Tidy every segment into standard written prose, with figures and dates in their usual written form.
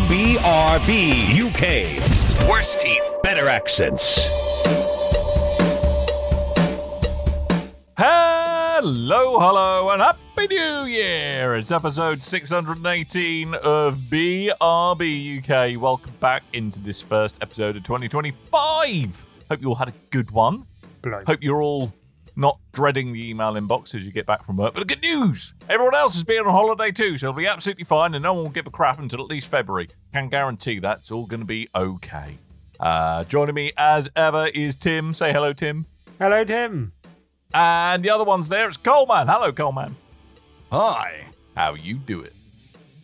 BRB UK. Worse teeth, better accents. Hello, and Happy New Year! It's episode 618 of BRB UK. Welcome back into this first episode of 2025. Hope you all had a good one. Hope you're all not dreading the email inbox as you get back from work. But the good news, everyone else has been on holiday too, so it'll be absolutely fine, and no one will give a crap until at least February. Can guarantee that it's all going to be okay. Joining me as ever is Tim. Say hello, Tim. Hello, Tim. And the other one's there. It's Coleman. Hello, Coleman. Hi. How you doing?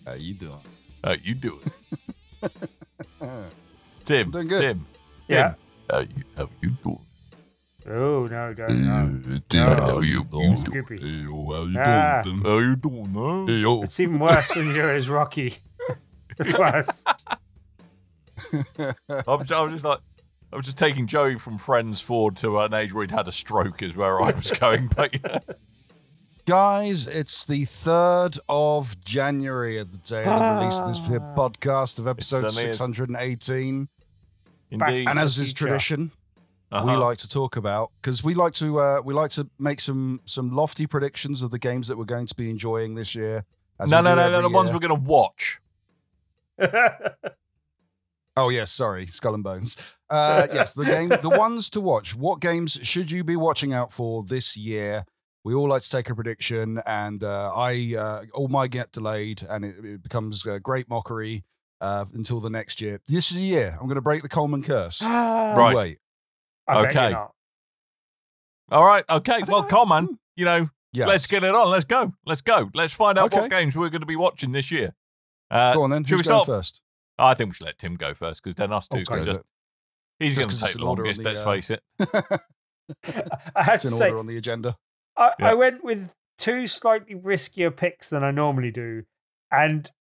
How you doing? How you doing? Tim. I'm doing good. Tim. Yeah. How you doing? Oh, no, don't know. Tim, No. how you doing? Skippy. Hey, yo, how you Ah. doing, Tim? How you doing? No? Hey, yo. It's even worse when you're as Rocky. It's worse. I was just taking Joey from Friends forward to an age where he'd had a stroke is where I was going. But yeah. Guys, it's the 3rd of January at the day of the release of this podcast of episode certainly is. 618. Indeed. And as is Future. tradition, we Uh-huh. like to talk about, because we like to make some lofty predictions of the games that we're going to be enjoying this year. as No, we do the every ones year. we're going to watch. Oh yes, sorry, Skull and Bones. Yes, the ones to watch. What games should you be watching out for this year? We all like to take a prediction, and all mine get delayed, and it becomes a great mockery until the next year. This is the year I'm going to break the Coleman curse. Right. Wait, I bet Okay. you're not. All right. Okay. think Well, I- come on. yes. Let's get it on. Let's go. Let's find out Okay. what games we're going to be watching this year. Go on then. Should Who's we going start? first? I think we should let Tim go first because then us two Okay, can just. but He's just going 'cause to it's take the an order on longest. the, Let's face it. I have it's to in say, order on the agenda. I Yeah. went with two slightly riskier picks than I normally do. And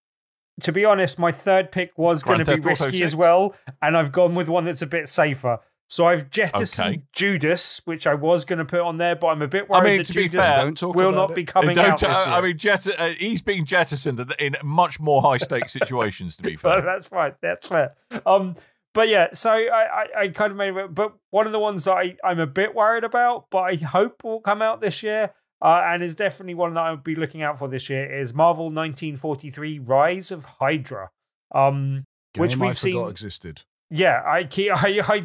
to be honest, my third pick was going Grand to be Theft Auto risky 6. as well. And I've gone with one that's a bit safer. So I've jettisoned Okay. Judas, which I was going to put on there, but I'm a bit worried that to be Judas fair, Don't talk will about not be it. coming Don't- out this year. I mean, he's being jettisoned in much more high stakes situations. To be But fair, that's fine. That's fair. But yeah, so I kind of made it. But one of the ones that I'm a bit worried about, but I hope will come out this year, and is definitely one that I'll be looking out for this year, is Marvel 1943: Rise of Hydra. Which Game I we've forgot seen. existed. Yeah, I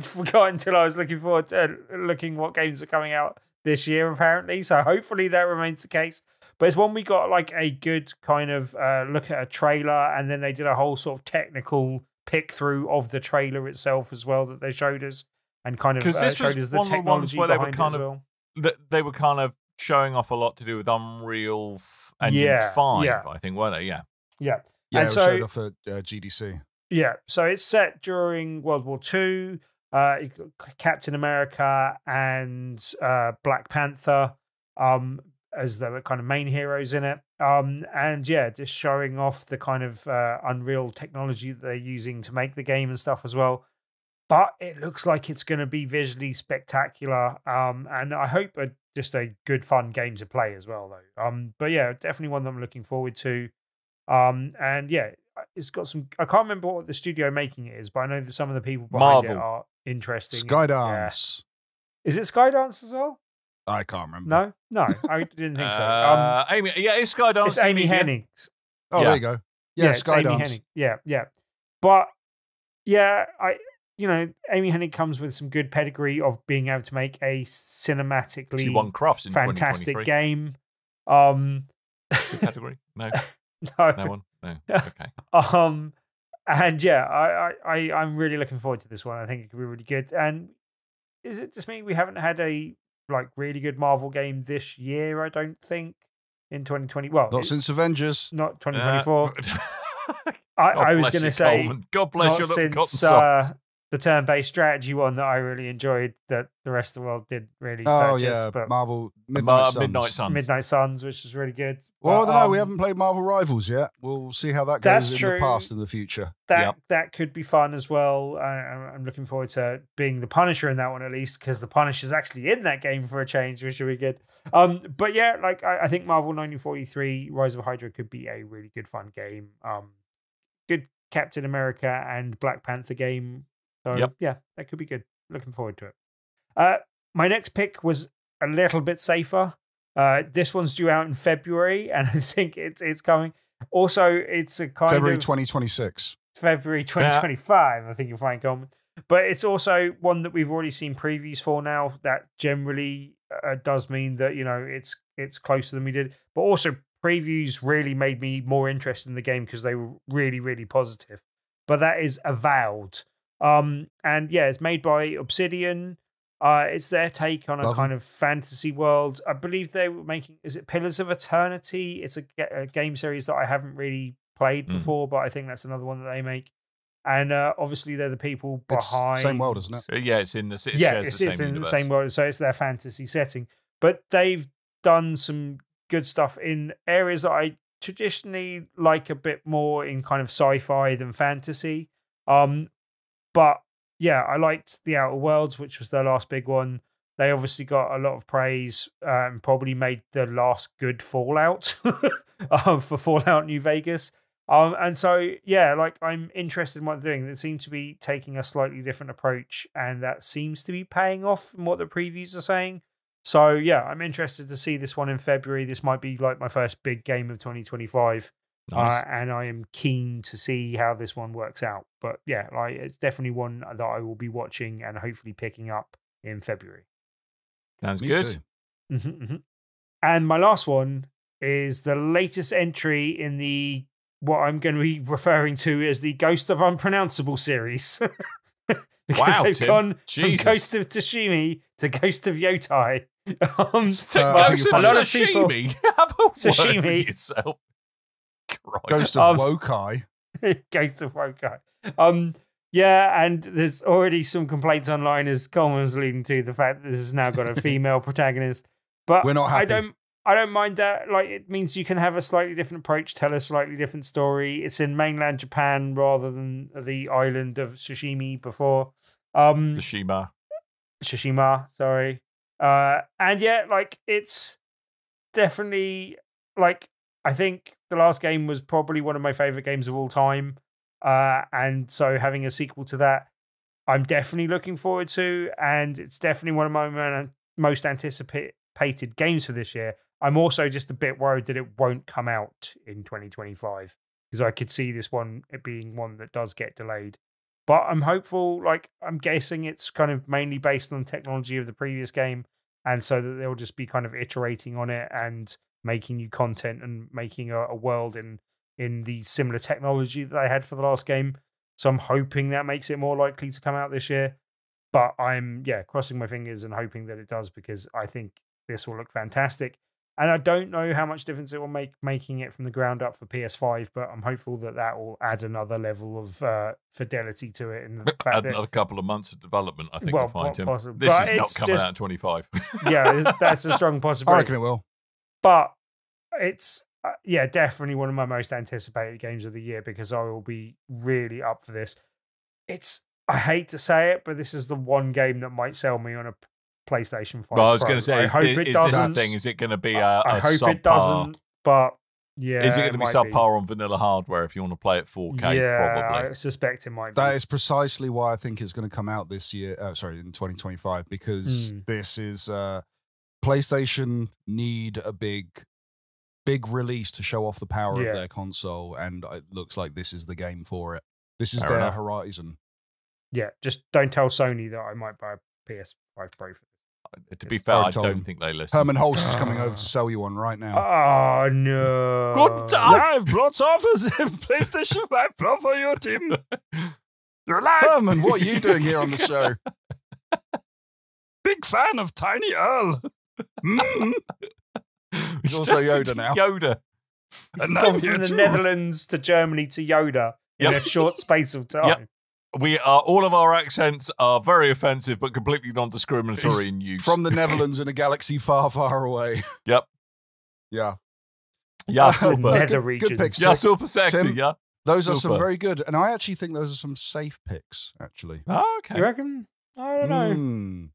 forgot until I was looking forward to looking what games are coming out this year, apparently. So hopefully that remains the case. But it's one we got like a good kind of look at a trailer, and then they did a whole sort of technical pick through of the trailer itself as well that they showed us, and kind of 'Cause this showed was us the one of the ones technology where they were behind it kind as of- well. they were kind of showing off a lot to do with Unreal Engine Yeah, 5, yeah. I think, weren't they? Yeah. Yeah. Yeah, And it was so- showed off at GDC. Yeah, so it's set during World War II. Captain America and Black Panther as the kind of main heroes in it. And yeah, just showing off the kind of Unreal technology that they're using to make the game and stuff as well. But it looks like it's going to be visually spectacular. And I hope just a good, fun game to play as well, though. But yeah, definitely one that I'm looking forward to. And yeah, it's got some. I can't remember what the studio making it is, but I know that some of the people behind it Marvel. are interesting. Skydance. Yeah. Is it Skydance as well? I can't remember. No, I didn't think so. Amy, yeah, it's Skydance. It's Amy Media. Hennig. Oh, Yeah. there you go. Yeah, it's Amy Skydance. Hennig. Yeah. But yeah, Amy Hennig comes with some good pedigree of being able to make a cinematically She won Crufts in fantastic 2023. game. Good category? No, No. no one. No. Okay. And yeah, I'm really looking forward to this one. I think it could be really good. And is it just me? We haven't had a like really good Marvel game this year. I don't think in 2020. Well, Not since Avengers. not 2024. God I was bless going you, to say Coleman. God bless not you. Look, cotton since socks. the turn-based strategy one that I really enjoyed that the rest of the world did really Oh, purchase. yeah. But Marvel Midnight Suns. Midnight Suns. Midnight Suns, which is really good. Well, I But, don't know. We haven't played Marvel Rivals yet. We'll see how that That's goes in true. the past and the future. That could be fun as well. I'm looking forward to being the Punisher in that one at least, because the Punisher's actually in that game for a change, which will be good. But yeah, like I think Marvel 1943 Rise of Hydra could be a really good fun game. Good Captain America and Black Panther game. So Yep. yeah, that could be good. Looking forward to it. My next pick was a little bit safer. This one's due out in February, and I think it's coming. Also, it's a kind February of 2026. February 2025. I think you'll find common. But it's also one that we've already seen previews for now. That generally does mean that it's closer than we did. But also, previews really made me more interested in the game because they were really, really positive. But that is Avowed. And yeah, it's made by Obsidian. It's their take on a kind of fantasy world. I believe they were making, is it Pillars of Eternity? It's a game series that I haven't really played before, but I think that's another one that they make. And obviously, they're the people behind. It's same world, isn't it? Yeah, it's in the it yeah, shares it's the same in universe. the same world, so it's their fantasy setting. But they've done some good stuff in areas that I traditionally like a bit more in kind of sci-fi than fantasy. But yeah, I liked The Outer Worlds, which was their last big one. They obviously got a lot of praise and probably made the last good Fallout for Fallout New Vegas. And so, yeah, like I'm interested in what they're doing. They seem to be taking a slightly different approach, and that seems to be paying off from what the previews are saying. So, yeah, I'm interested to see this one in February. This might be like my first big game of 2025. Nice. And I am keen to see how this one works out. But yeah, like it's definitely one that I will be watching and hopefully picking up in February. Sounds Me good. too. And my last one is the latest entry in the what I'm going to be referring to as the Ghost of Unpronounceable series. Because Wow, they've Tim. gone Jesus. from Ghost of Tsushima to Ghost of Yotai. I Ghost think of a lot of people- Sashimi. Have a word Sashimi. with yourself. Christ. Ghost of Wokai. Ghost of Wokai. Yeah, and there's already some complaints online, as Coleman was alluding to, the fact that this has now got a female protagonist. But We're not happy. I don't mind that. Like, it means you can have a slightly different approach, tell a slightly different story. It's in mainland Japan rather than the island of Tsushima before. Tsushima. Tsushima, sorry. And yeah, like it's definitely like I think the last game was probably one of my favorite games of all time. And so having a sequel to that, I'm definitely looking forward to, and it's definitely one of my most anticipated games for this year. I'm also just a bit worried that it won't come out in 2025 because I could see this one it being one that does get delayed. But I'm hopeful, like, I'm guessing it's kind of mainly based on the technology of the previous game. And so that they'll just be kind of iterating on it and making new content and making a world in the similar technology that they had for the last game. So I'm hoping that makes it more likely to come out this year. But I'm, crossing my fingers and hoping that it does because I think this will look fantastic. And I don't know how much difference it will make making it from the ground up for PS5, but I'm hopeful that that will add another level of fidelity to it. In the fact Add that, another couple of months of development, I think Well, you'll find, Tim. possibly. This But is not it's coming just- out in 25. yeah, that's a strong I possibility. reckon it will. But it's definitely one of my most anticipated games of the year because I will be really up for this. I hate to say it, but this is the one game that might sell me on a PlayStation 5 Well, I was Pro. going to say, I hope it is this the doesn't. thing? Is it going to be a I hope subpar? it doesn't, but yeah. Is it going to be might subpar on vanilla hardware if you want to play it 4K? Yeah, Probably. I suspect it might be. That is precisely why I think it's going to come out this year. In 2025, because this is PlayStation need a big release to show off the power Yeah. of their console, and it looks like this is the game for it. This is Fair their enough. horizon. Yeah, just don't tell Sony that I might buy a PS5 Pro for this. To be fair, Already I told don't him. think they listen. Herman Holst is coming over to sell you one right now. Oh, no. Good time. I've brought offers in PlayStation 5 Pro for you, Tim. You're like Herman, what are you doing here on the show? big fan of Tiny Earl. Mm. He's also Yoda now. Yoda. It's And gone I'm here from the too. Netherlands to Germany to Yoda in Yep. a short space of time. Yep. We are all of our accents are very offensive, but completely non-discriminatory He's in use. From the Netherlands in a galaxy far, far away. Yep. Yeah. Yeah, The super. nether good regions. picks. Yeah, super sexy. Tim? Yeah. Those are some Super. very good. And I actually think those are some safe picks, actually. Oh, okay. You reckon? I don't know. Mm.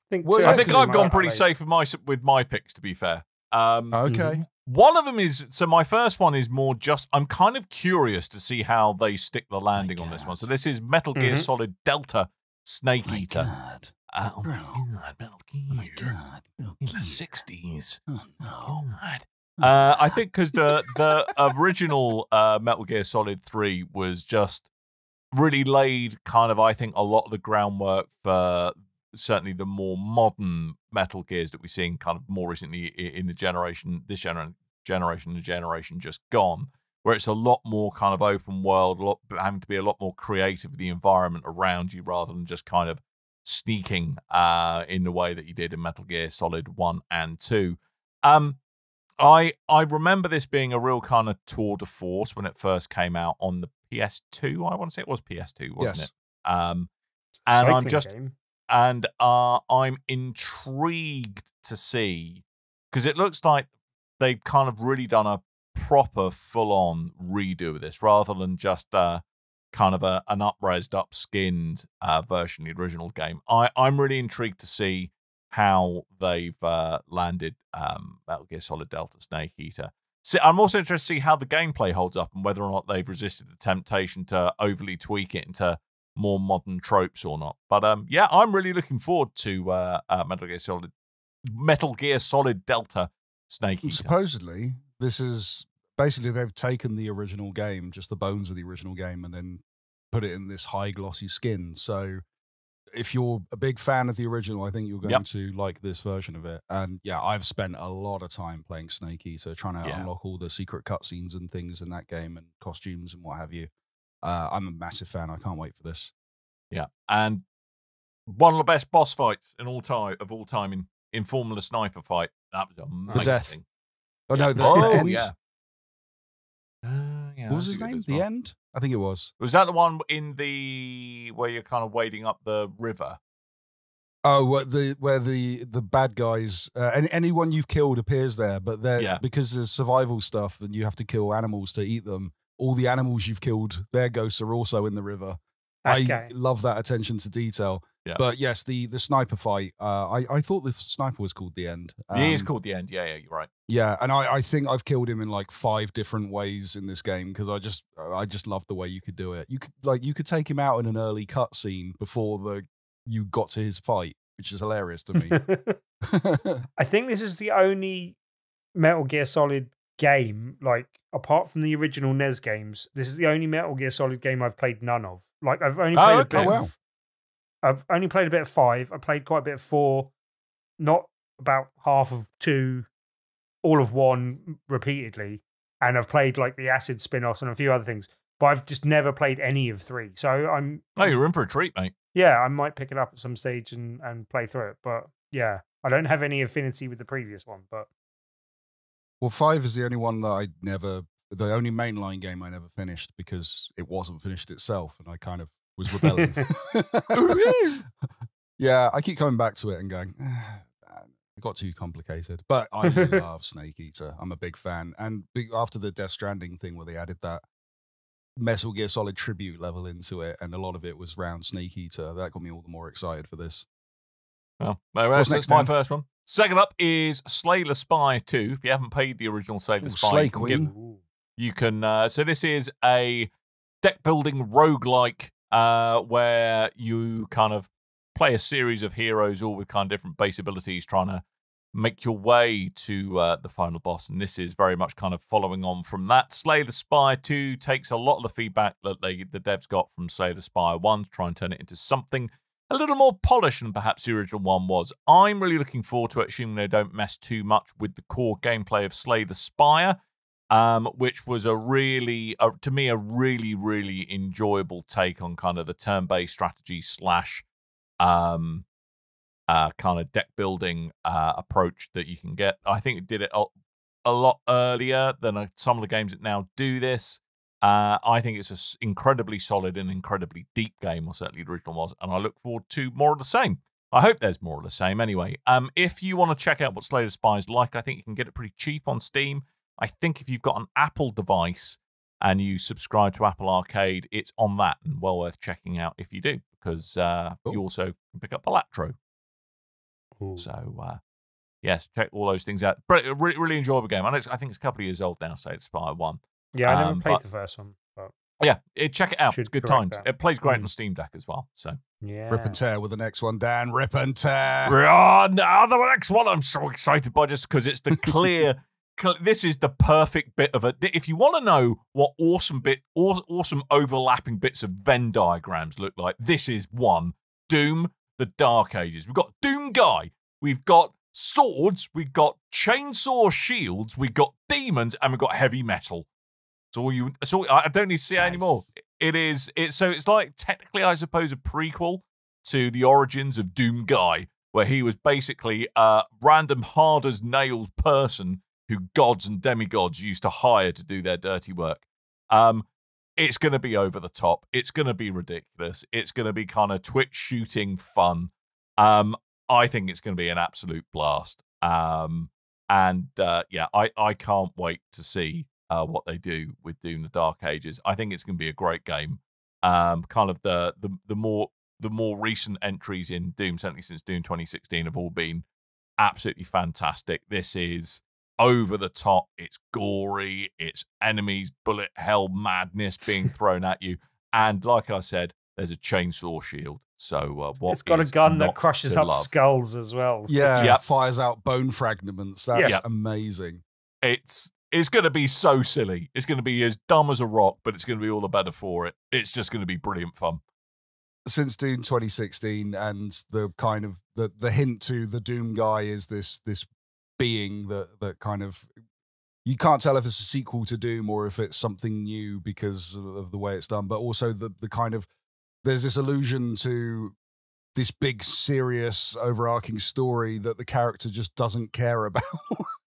Think Well, two yeah, I think actors I've might gone have pretty made- safe with my picks. To be fair, Okay. One of them is, so my first one is more just, I'm kind of curious to see how they stick the landing on this one. So this is Metal Gear Solid Delta Snake Eater. God. Oh my God, Metal Gear. Oh my God. Metal In the Gear. 60s. Oh no. God. I think because the original Metal Gear Solid 3 was just really laid kind of, I think, a lot of the groundwork for certainly the more modern Metal Gears that we're seeing kind of more recently in the generation, this generation, the generation just gone, where it's a lot more kind of open world, having to be a lot more creative with the environment around you rather than just kind of sneaking in the way that you did in Metal Gear Solid 1 and 2. I remember this being a real kind of tour de force when it first came out on the PS2. I want to say it was PS2, wasn't Yes. it? And Cycling game. I'm intrigued to see, because it looks like they've kind of really done a proper full-on redo of this rather than just kind of an up-resed, up-skinned version of the original game. I'm really intrigued to see how they've landed Metal Gear Solid Delta Snake Eater. So I'm also interested to see how the gameplay holds up and whether or not they've resisted the temptation to overly tweak it into more modern tropes or not. But yeah, I'm really looking forward to Metal Gear Solid Delta Snake Eater. Supposedly, this is basically they've taken the original game, just the bones of the original game, and then put it in this high glossy skin. So if you're a big fan of the original, I think you're going to like this version of it. And yeah, I've spent a lot of time playing Snake Eater, trying to unlock all the secret cutscenes and things in that game and costumes and what have you. I'm a massive fan. I can't wait for this. Yeah, and one of the best boss fights of all time in Formula Sniper fight. That was amazing. The death. Oh no, the end. Yeah. What was his name? The End? I think it was. Was that the one in the where you're kind of wading up the river? Oh, where the bad guys, anyone you've killed appears there, but because there's survival stuff and you have to kill animals to eat them. All the animals you've killed, their ghosts are also in the river. Okay. I love that attention to detail. Yeah. But yes, the sniper fight. I thought the sniper was called The End. He is called The End. Yeah, you're right. Yeah, and I think I've killed him in like 5 different ways in this game because I just love the way you could do it. You could take him out in an early cutscene before you got to his fight, which is hilarious to me. I think this is the only Metal Gear Solid game, like apart from the original NES games, this is the only Metal Gear Solid game I've played none of. Like I've only played a bit of, I've only played a bit of 5. I played quite a bit of 4, not about half of 2, all of 1 repeatedly, and I've played like the Acid spin-offs and a few other things, but I've just never played any of 3. So you're in for a treat, mate. Yeah, I might pick it up at some stage and play through it. But yeah, I don't have any affinity with the previous one. But well, 5 is the only one that the only mainline game I never finished because it wasn't finished itself, and I kind of was rebelling. Yeah, I keep coming back to it and going, it got too complicated. But I love Snake Eater. I'm a big fan. And after the Death Stranding thing where they added that Metal Gear Solid tribute level into it, and a lot of it was around Snake Eater, that got me all the more excited for this. Well, that's my first one. Second up is Slay the Spy 2. If you haven't played the original Slay the Spy, Slay Queen. You can so this is a deck building roguelike where you kind of play a series of heroes all with kind of different base abilities trying to make your way to the final boss, and this is very much kind of following on from that. Slay the Spy 2 takes a lot of the feedback that the devs got from Slay the Spy 1 to try and turn it into something a little more polished than perhaps the original one was. I'm really looking forward to it, assuming they don't mess too much with the core gameplay of Slay the Spire, which was to me, a really, really enjoyable take on kind of the turn-based strategy / kind of deck building approach that you can get. I think it did it a lot earlier than some of the games that now do this. I think it's an incredibly solid and incredibly deep game, or certainly the original was, and I look forward to more of the same. I hope there's more of the same anyway. If you want to check out what Slay the Spy is like, I think you can get it pretty cheap on Steam. I think if you've got an Apple device and you subscribe to Apple Arcade, it's on that, and well worth checking out if you do, because you also can pick up Balatro. So yes, check all those things out. But really, really enjoyable game. I think it's a couple of years old now, so it's Spire 1. Yeah, I never played the first one. But yeah, check it out. It's good times. that. It plays great on Steam Deck as well. So yeah, Rip and tear with the next one, Dan. Rip and tear. The next one I'm so excited by just because it's the clear. This is the perfect bit of it. If you want to know what awesome overlapping bits of Venn diagrams look like, this is one. Doom, the Dark Ages. We've got Doom Guy. We've got swords. We've got chainsaw shields. We've got demons, and we've got heavy metal. So I don't need to see it anymore. It's like technically, I suppose, a prequel to the origins of Doom Guy, where he was basically a random hard as nails person who gods and demigods used to hire to do their dirty work. It's going to be over the top. It's going to be ridiculous. It's going to be kind of Twitch shooting fun. I think it's going to be an absolute blast. I can't wait to see what they do with Doom: The Dark Ages. I think it's going to be a great game. Kind of the more recent entries in Doom, certainly since Doom 2016, have all been absolutely fantastic. This is over the top. It's gory. It's enemies, bullet hell madness being thrown at you. And like I said, there's a chainsaw shield. So it's got a gun that crushes up skulls as well. Yeah, fires out bone fragments. That's amazing. It's going to be so silly. It's going to be as dumb as a rock, but it's going to be all the better for it. It's just going to be brilliant fun. Since Doom 2016 and the kind of the hint to the Doom Guy is this being that kind of, you can't tell if it's a sequel to Doom or if it's something new because of the way it's done, but also the kind of, there's this allusion to this big, serious, overarching story that the character just doesn't care about.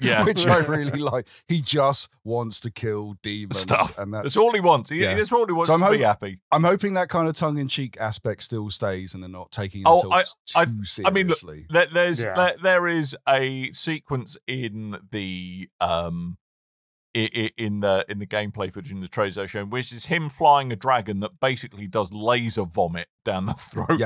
Yeah. Which I really like. He just wants to kill demons. Stuff. And that's all he wants. That's all he wants to be happy. I'm hoping that kind of tongue-in-cheek aspect still stays and they're not taking themselves too seriously. I mean, look, there is a sequence in the in the gameplay footage in the trailer shown, which is him flying a dragon that basically does laser vomit down the throat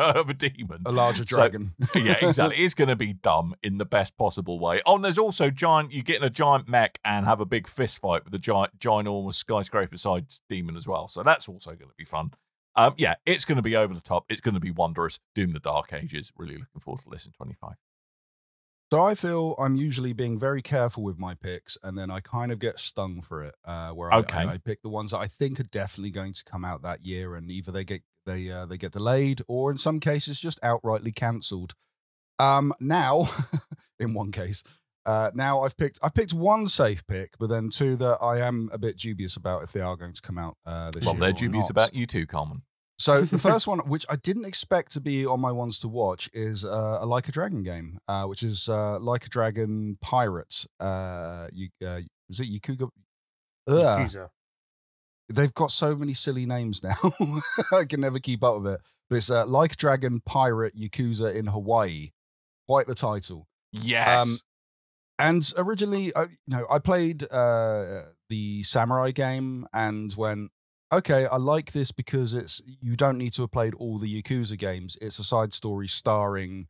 of a demon. A larger dragon. Yeah, exactly. It's going to be dumb in the best possible way. Oh, and there's also you get in a giant mech and have a big fist fight with a ginormous skyscraper-sized demon as well. So that's also going to be fun. It's going to be over the top. It's going to be wondrous. Doom: The Dark Ages. Really looking forward to this in 25. So I feel I'm usually being very careful with my picks, and then I kind of get stung for it. Where I pick the ones that I think are definitely going to come out that year, and either they get delayed, or in some cases just outrightly cancelled. Now, in one case, now I've picked one safe pick, but then two that I am a bit dubious about if they are going to come out this year. Well, they're dubious about you too, Coleman. So the first one, which I didn't expect to be on my ones to watch, is a Like a Dragon game, which is Like a Dragon Pirate. Was it Yakuza? Yakuza. They've got so many silly names now. I can never keep up with it. But it's Like a Dragon Pirate Yakuza in Hawaii. Quite the title. Yes. And originally, I played the Samurai game and went, okay, I like this because you don't need to have played all the Yakuza games. It's a side story starring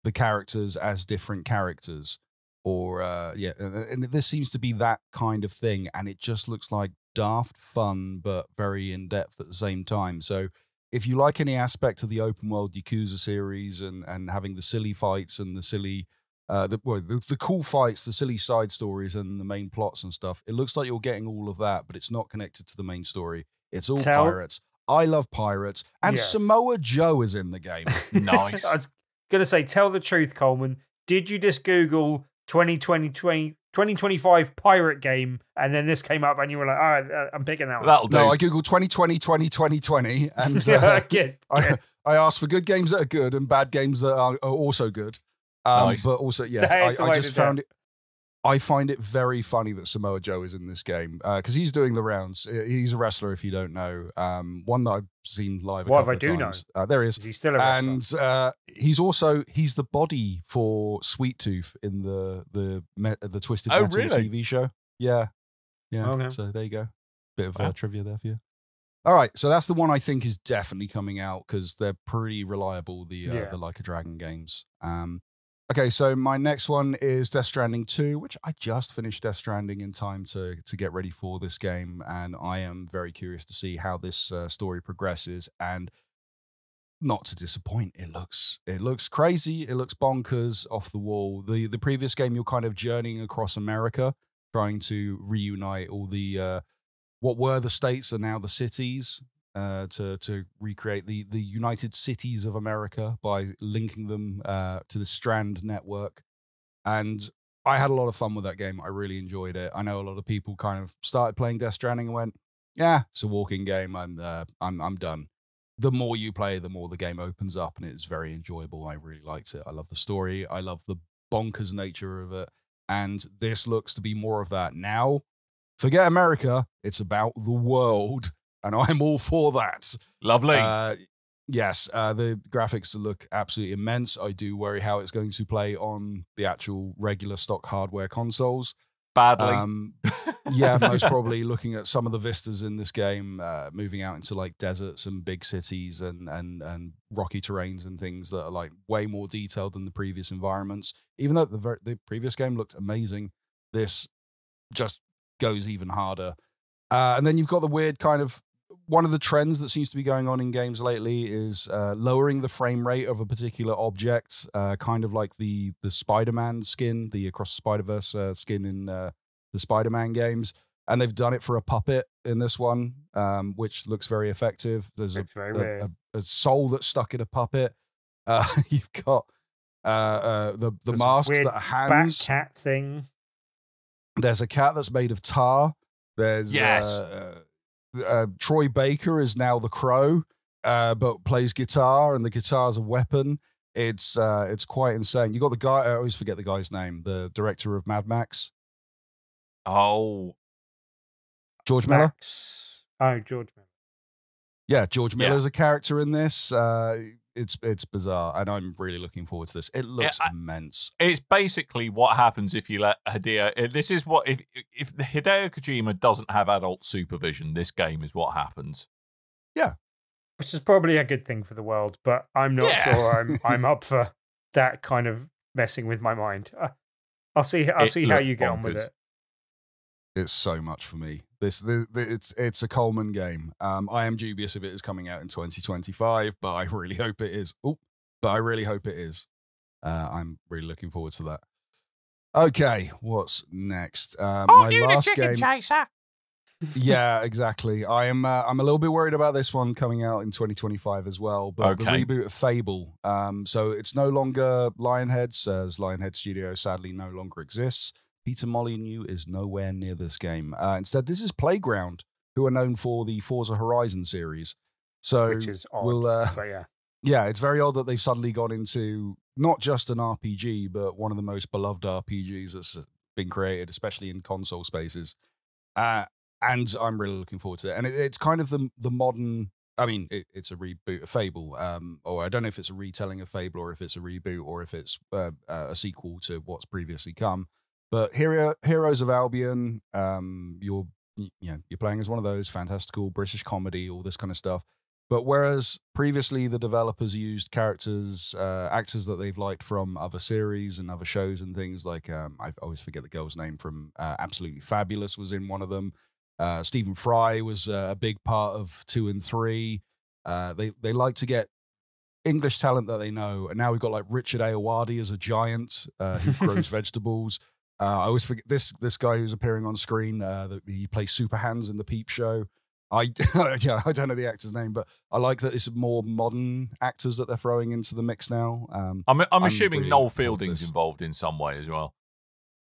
the characters as different characters. And this seems to be that kind of thing. And it just looks like daft fun, but very in-depth at the same time. So if you like any aspect of the open world Yakuza series and having the silly fights and the silly, the cool fights, the silly side stories and the main plots and stuff, it looks like you're getting all of that, but it's not connected to the main story. It's all pirates. I love pirates. And Samoa Joe is in the game. Nice. I was going to say, tell the truth, Coleman. Did you just Google 2025 pirate game and then this came up and you were like, all right, I'm picking that one? That'll do. No, I Googled 2020 and good. I asked for good games that are good and bad games that are also good. Nice. But also, yes, I just found it. I find it very funny that Samoa Joe is in this game because he's doing the rounds. He's a wrestler, if you don't know. One that I've seen live a couple of times. There he is. He's still a wrestler. And he's the body for Sweet Tooth in the Twisted Metal TV show. Yeah. Okay. So there you go. Bit of trivia there for you. All right, so that's the one I think is definitely coming out because they're pretty reliable. The Like a Dragon games. Okay, so my next one is Death Stranding 2, which I just finished Death Stranding in time to get ready for this game, and I am very curious to see how this story progresses. And not to disappoint, it looks crazy, it looks bonkers, off the wall. The previous game, you're kind of journeying across America, trying to reunite all the what were the states are now the cities. To recreate the United Cities of America by linking them to the Strand network. And I had a lot of fun with that game. I really enjoyed it. I know a lot of people kind of started playing Death Stranding and went, yeah, it's a walking game. I'm done. The more you play, the more the game opens up, and it's very enjoyable. I really liked it. I love the story. I love the bonkers nature of it. And this looks to be more of that. Now, forget America. It's about the world. And I'm all for that. Lovely. Yes, the graphics look absolutely immense. I do worry how it's going to play on the actual regular stock hardware consoles. Badly. Yeah, most probably looking at some of the vistas in this game, moving out into like deserts and big cities and rocky terrains and things that are like way more detailed than the previous environments. Even though the previous game looked amazing, this just goes even harder. And then you've got the weird kind of, one of the trends that seems to be going on in games lately is lowering the frame rate of a particular object, kind of like the Spider-Man skin, the Across the Spider-Verse skin in the Spider-Man games. And they've done it for a puppet in this one, which looks very effective. There's a soul that's stuck in a puppet. You've got the masks that are hands. Bat cat thing. There's a cat that's made of tar. There's Troy Baker is now the Crow, but plays guitar, and the guitar's a weapon. It's quite insane. You got the guy. I always forget the guy's name. The director of Mad Max. Oh, George Miller. Oh, George Miller. Yeah, George Miller's a character in this. It's bizarre, and I'm really looking forward to this. It looks immense. It's basically what happens if you let Hideo. This is what if Hideo Kojima doesn't have adult supervision. This game is what happens. Yeah, which is probably a good thing for the world, but I'm not sure I'm up for that kind of messing with my mind. I'll see how you get on with it. It's so much for me. It's a Coleman game. I am dubious if it is coming out in 2025, but I really hope it is. I'm really looking forward to that. Okay, what's next? My last game. Chaser. Yeah, exactly. I'm a little bit worried about this one coming out in 2025 as well. But the reboot of Fable. So it's no longer Lionhead's, as Lionhead Studio sadly no longer exists. Peter Molyneux is nowhere near this game. Instead, this is Playground, who are known for the Forza Horizon series. So which is odd, but yeah. Yeah, it's very odd that they've suddenly gone into not just an RPG, but one of the most beloved RPGs that's been created, especially in console spaces. And I'm really looking forward to it. And it's kind of the modern... I mean, it's a reboot of Fable, or I don't know if it's a retelling of Fable, or if it's a reboot, or if it's a sequel to what's previously come. But Heroes of Albion, you're playing as one of those, fantastical British comedy, all this kind of stuff. But whereas previously the developers used actors that they've liked from other series and other shows and things, like I always forget the girl's name from Absolutely Fabulous was in one of them. Stephen Fry was a big part of 2 and 3. They like to get English talent that they know, and now we've got like Richard Ayoade as a giant who grows vegetables. I always forget this guy who's appearing on screen. He plays Super Hands in the Peep Show. I don't know the actor's name, but I like that it's more modern actors that they're throwing into the mix now. I'm assuming really Noel Fielding's involved in some way as well.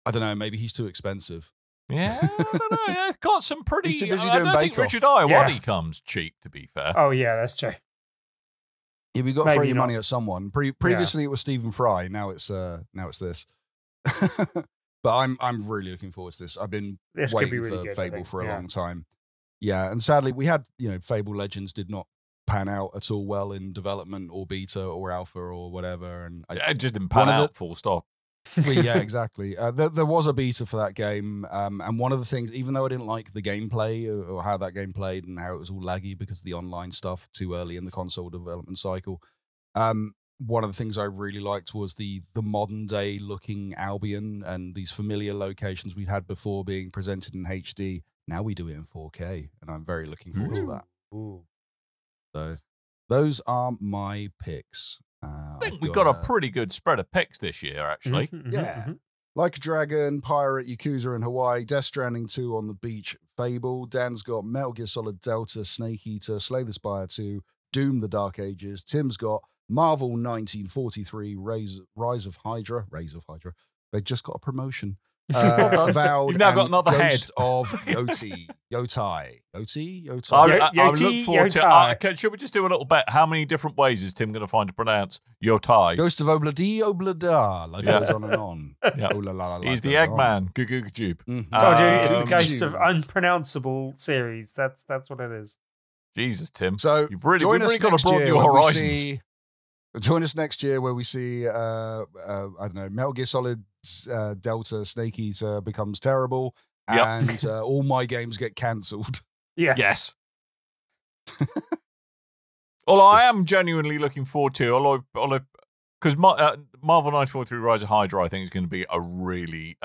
I don't know. Maybe he's too expensive. Yeah, I don't know. Yeah, got some pretty. He's too busy I doing don't think Bake Off. Richard Ayoade comes cheap, to be fair. Oh yeah, that's true. Yeah, we got to throw your money at someone. Previously, it was Stephen Fry. Now it's this. But I'm really looking forward to this. I've been waiting for Fable for a long time. Yeah, and sadly, we had Fable Legends did not pan out at all well in development or beta or alpha or whatever, and it just didn't pan out. Full stop. Yeah, exactly. There was a beta for that game, and one of the things, even though I didn't like the gameplay or how that game played and how it was all laggy because of the online stuff too early in the console development cycle, one of the things I really liked was the modern day looking Albion and these familiar locations we'd had before being presented in HD. Now we do it in 4K, and I'm very looking forward to that. Ooh. So those are my picks. I think we got a pretty good spread of picks this year, actually. Yeah. Like a Dragon, Pirate, Yakuza in Hawaii, Death Stranding 2 on the beach, Fable. Dan's got Metal Gear Solid Delta, Snake Eater, Slay the Spire 2, Doom the Dark Ages. Tim's got Marvel 1943, Rise of Hydra. They just got a promotion. Avowed. You've now got another Ghost head. of Yotai. Yotai? I look forward to. Should we just do a little bet? How many different ways is Tim going to find to pronounce Yotai? Ghost of Oblada. Life goes on and on. Yeah. Oh, la, la, la, He's life the goes Eggman. on. Gugugajube. Told you, it's the Um, ghost of unpronounceable series. That's what it is. Jesus, Tim. So You've really, join we've us really got to next broaden year your when we horizons. join us next year where we see, I don't know, Metal Gear Solid Delta Snake Eater becomes terrible, Yep. and all my games get cancelled. Yeah. Yes. Although I am genuinely looking forward to, because Marvel 1943 Rise of Hydra, I think is going to be a really,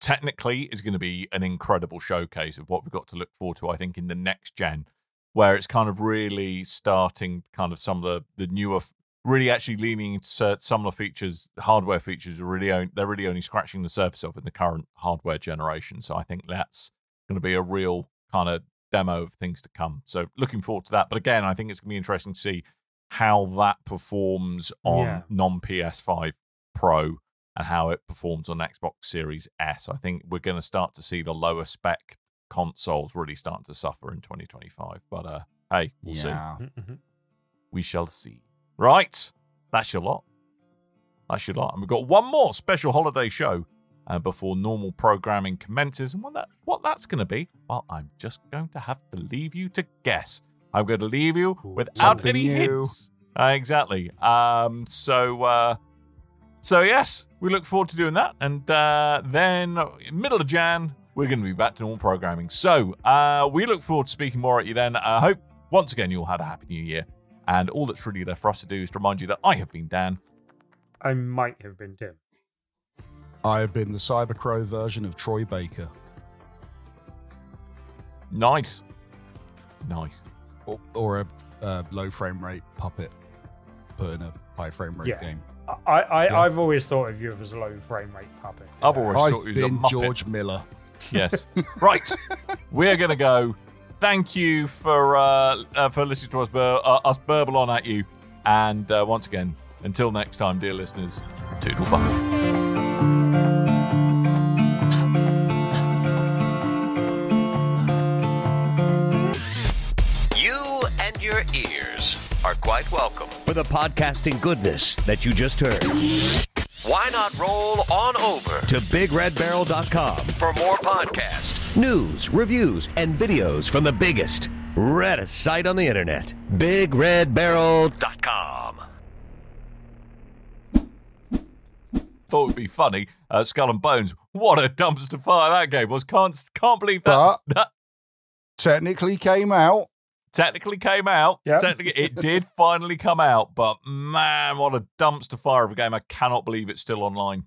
technically is going to be an incredible showcase of what we've got to look forward to, I think, in the next gen, where it's kind of really starting kind of some of the newer, really actually leaning into some of the features, hardware features, they're really only scratching the surface of in the current hardware generation. So I think that's going to be a real kind of demo of things to come. So looking forward to that. But again, I think it's going to be interesting to see how that performs on non-PS5 Pro and how it performs on Xbox Series S. I think we're going to start to see the lower spec consoles really starting to suffer in 2025. But hey, we'll see. We shall see. Right, that's your lot. And we've got one more special holiday show before normal programming commences. And what that's going to be, well, I'm just going to have to leave you to guess. I'm going to leave you without something any new. hints. Exactly. So yes, we look forward to doing that. And then middle of Jan, we're going to be back to normal programming. So we look forward to speaking more at you then. I hope, once again, you all had a happy new year. And all that's really left for us to do is to remind you that I have been Dan. I might have been Tim. I have been the Cybercrow version of Troy Baker. Nice. Or a low frame rate puppet put in a high frame rate game. I've always thought of you as a low frame rate puppet. I've always I've thought you was a been Muppet. George Miller. Yes. Right. We're going to go. Thank you for listening to us burble on at you. And once again, until next time, dear listeners, toodle bye. You and your ears are quite welcome. For the podcasting goodness that you just heard. Why not roll on over To BigRedBarrel.com. for more podcasts? News, reviews, and videos from the biggest, reddest site on the internet. BigRedBarrel.com. Thought it would be funny. Skull and Bones. What a dumpster fire that game was. Can't believe that. That Technically came out. technically came out. Yep. Technically, it did finally come out. But man, what a dumpster fire of a game. I cannot believe it's still online.